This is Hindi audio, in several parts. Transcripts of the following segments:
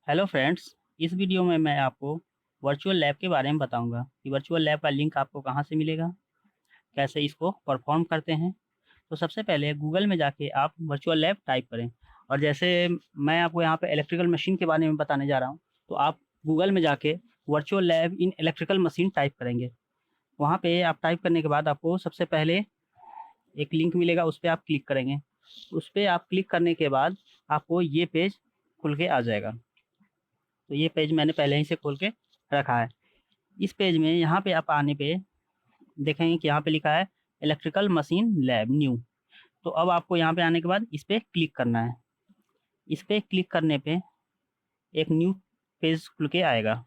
Hello friends. इस वीडियो में मैं आपको वर्चुअल लैब के बारे में बताऊंगा कि वर्चुअल लैब का लिंक आपको कहां से मिलेगा, कैसे इसको परफॉर्म करते हैं। तो सबसे पहले गूगल में जाके आप वर्चुअल लैब टाइप करें। और जैसे मैं आपको यहाँ पे इलेक्ट्रिकल मशीन के बारे में बताने जा रहा हूँ, तो आप गूगल में जाके virtual lab in electrical machine type करेंगे। वहाँ पे आप टाइप करने के बाद आपको सबसे पहले एक लिंक मिलेगा, उस पर आप क्लिक करेंगे। उस पर आप क्लिक करने के बाद आपको ये पेज खुल के आ जाएगा। तो ये पेज मैंने पहले ही से खोल के रखा है। इस पेज में यहाँ पे आप आने पे देखेंगे कि यहाँ पे लिखा है इलेक्ट्रिकल मशीन लैब न्यू। तो अब आपको यहाँ पे आने के बाद इस पे क्लिक करना है। इस पे क्लिक करने पे एक न्यू पेज खुल के आएगा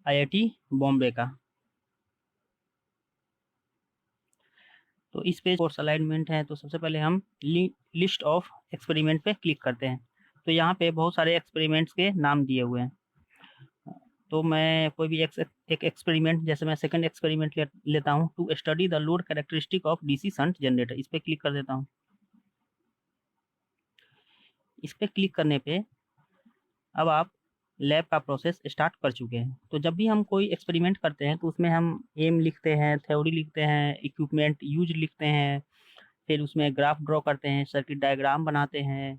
आईआईटी बॉम्बे का। तो इस पेज कोर्स अलाइनमेंट है, तो सबसे पहले हम लिस्ट ऑफ एक्सपेरिमेंट पे क्लिक करते हैं। तो यहाँ पे बहुत सारे एक्सपेरिमेंट्स के नाम दिए हुए हैं। तो मैं कोई भी एक एक्सपेरिमेंट, जैसे मैं सेकंड एक्सपेरिमेंट लेता हूँ, to study the load characteristic of DC shunt generator. इस पे क्लिक कर देता हूँ। इस पे क्लिक करने पे अब आप लैब का प्रोसेस स्टार्ट कर चुके हैं। तो जब भी हम कोई एक्सपेरिमेंट करते हैं तो उसमें हम एम लिखते हैं, थ्योरी लिखते हैं, इक्विपमेंट यूज लिखते हैं, फिर उसमें ग्राफ ड्रॉ करते हैं, सर्किट डायग्राम बनाते हैं।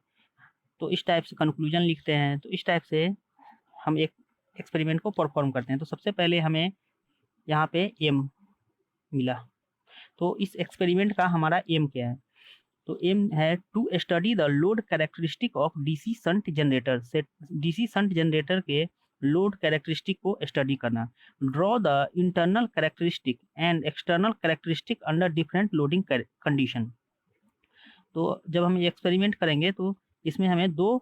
तो इस टाइप से कंक्लूजन लिखते हैं। तो इस टाइप से हम एक एक्सपेरिमेंट को परफॉर्म करते हैं। तो सबसे पहले हमें यहाँ पे एम मिला। तो इस एक्सपेरिमेंट का हमारा एम क्या है? तो एम है to study the load characteristic of DC shunt generator से। डीसी शंट जनरेटर के लोड कैरेक्टरिस्टिक को स्टडी करना। Draw the internal characteristic and external characteristic under different loading condition. तो जब हम ये एक्सपेरिमेंट करेंगे तो इसमें हमें दो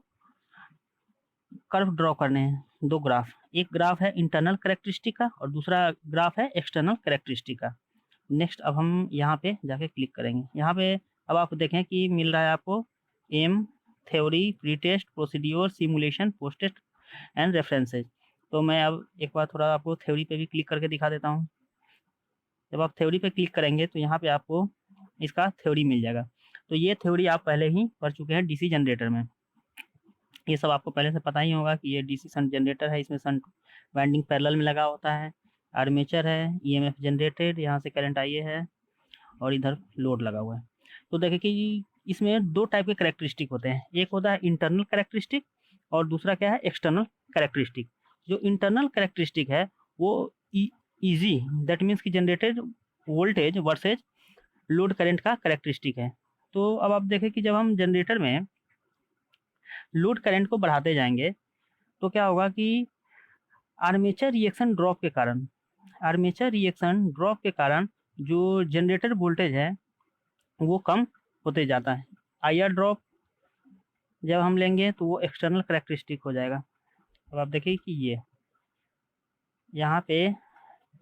कर्व ड्रॉ करने हैं, दो ग्राफ। एक ग्राफ है इंटरनल कैरेक्टरिस्टिक का और दूसरा ग्राफ है एक्सटर्नल कैरेक्टरिस्टिक का। नेक्स्ट अब हम यहाँ पे जाके क्लिक करेंगे। यहाँ पे अब आप देखें कि मिल रहा है आपको aim, theory, pre test, procedure, simulation, post test and references. तो मैं अब एक बार थोड़ा आपको थ्योरी पे भी क्लिक करके दिखा देता हूँ। जब आप थ्योरी पे क्लिक करेंगे तो यहाँ पे आपको इसका थ्योरी मिल जाएगा। तो ये थ्योरी आप पहले ही पढ़ चुके हैं डीसी जनरेटर में। ये सब आपको पहले से पता ही होगा कि ये डीसी शंट जनरेटर है, इसमें शंट वाइंडिंग पैरेलल में लगा होता है, आर्मेचर है, ईएमएफ जनरेटेड, यहाँ से करंट आईए है और इधर लोड लगा हुआ है। तो देखिए कि इसमें दो टाइप के कैरेक्टरिस्टिक होते हैं। एक होता है इंटरनल कैरेक्टरिस्टिक और दूसरा क्या है, एक्सटर्नल कैरेक्टरिस्टिक। जो इंटरनल कैरेक्टरिस्टिक है वो इजी, दैट मीन्स की generated voltage versus load current का कैरेक्टरिस्टिक है। तो अब आप देखें कि जब हम जनरेटर में लोड करंट को बढ़ाते जाएंगे तो क्या होगा कि आर्मेचर रिएक्शन ड्रॉप के कारण, आर्मेचर रिएक्शन ड्रॉप के कारण जो जनरेटर वोल्टेज है वो कम होते जाता है। आईआर ड्रॉप जब हम लेंगे तो वो एक्सटर्नल कैरेक्टरिस्टिक हो जाएगा। अब आप देखिए कि ये यहाँ पे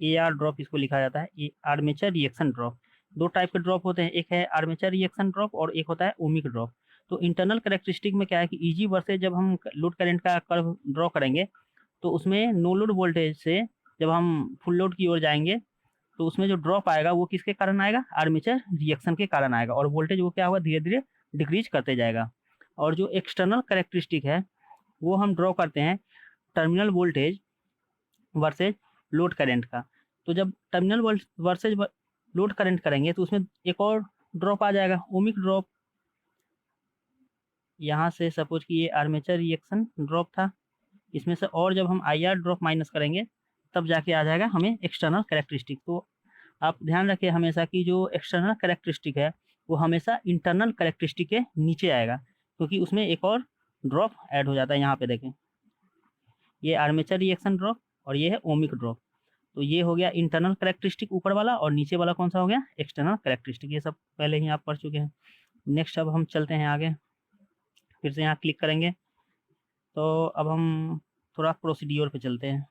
ए आर ड्रॉप इसको लिखा जाता है, आर्मेचर रिएक्शन ड्रॉप। दो टाइप के ड्रॉप होते हैं, एक है आर्मेचर रिएक्शन ड्रॉप और एक होता है ओमिक ड्रॉप। तो इंटरनल कैरेक्टरिस्टिक में क्या है कि ईजी वर्सेज जब हम लोड करंट का कर्व ड्रॉ करेंगे तो उसमें नो लोड वोल्टेज से जब हम फुल लोड की ओर जाएंगे तो उसमें जो ड्रॉप आएगा वो किसके कारण आएगा, आर्मेचर रिएक्शन के कारण आएगा। और वोल्टेज वो क्या होगा, धीरे धीरे डिक्रीज करते जाएगा। और जो एक्सटर्नल कैरेक्टरिस्टिक है वो हम ड्रॉ करते हैं terminal voltage versus load current का। तो जब टर्मिनल वर्सेज लोड करंट करेंगे तो उसमें एक और ड्रॉप आ जाएगा, ओमिक ड्रॉप। यहाँ से सपोज कि ये आर्मेचर रिएक्शन ड्रॉप था, इसमें से और जब हम आई आर ड्रॉप माइनस करेंगे तब जाके आ जाएगा हमें एक्सटर्नल कैरेक्टरिस्टिक। तो आप ध्यान रखिए हमेशा कि जो एक्सटर्नल कैरेक्टरिस्टिक है वो हमेशा इंटरनल कैरेक्टरिस्टिक के नीचे आएगा, क्योंकि उसमें एक और ड्रॉप ऐड हो जाता है। यहाँ पे देखें ये आर्मेचर रिएक्शन ड्रॉप और ये है ओमिक ड्रॉप। तो ये हो गया इंटरनल कैरेक्टरिस्टिक ऊपर वाला, और नीचे वाला कौन सा हो गया, एक्सटर्नल कैरेक्टरिस्टिक। ये सब पहले ही आप पढ़ चुके हैं। नेक्स्ट अब हम चलते हैं आगे, फिर से यहाँ क्लिक करेंगे। तो अब हम थोड़ा प्रोसीड्योर पे चलते हैं,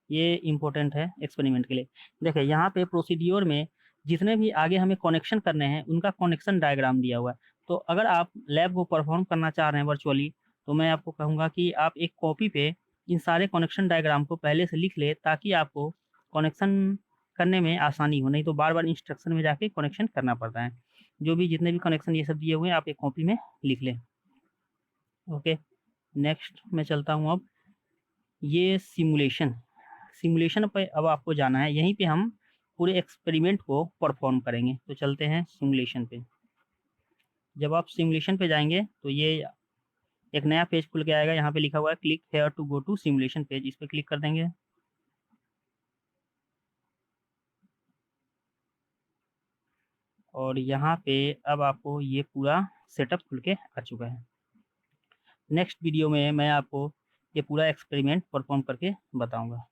ये इम्पोर्टेंट है एक्सपेरिमेंट के लिए। देखिए यहाँ पे प्रोसीड्योर में जितने भी आगे हमें कनेक्शन करने हैं उनका कनेक्शन डायग्राम दिया हुआ है। तो अगर आप लैब को परफॉर्म करना चाह रहे हैं वर्चुअली, तो मैं आपको कहूँगा कि आप एक कॉपी पे इन सारे कनेक्शन डायग्राम को पहले से लिख ले, ताकि आपको कनेक्शन करने में आसानी हो। नहीं तो बार बार इंस्ट्रक्शन में जाके कनेक्शन करना पड़ता है। जो भी जितने भी कनेक्शन ये सब दिए हुए हैं आप एक कॉपी में लिख लें। ओके। नेक्स्ट मैं चलता हूँ अब, ये सिमुलेशन पे अब आपको जाना है। यहीं पे हम पूरे एक्सपेरिमेंट को परफॉर्म करेंगे। तो चलते हैं सिमुलेशन पे। जब आप सिमुलेशन पे जाएंगे तो ये एक नया पेज खुल के आएगा। यहाँ पे लिखा हुआ है click here to go to simulation page, इस पे क्लिक कर देंगे। और यहाँ पे अब आपको ये पूरा सेटअप खुल के आ चुका है। नेक्स्ट वीडियो में मैं आपको ये पूरा एक्सपेरिमेंट परफॉर्म करके बताऊंगा।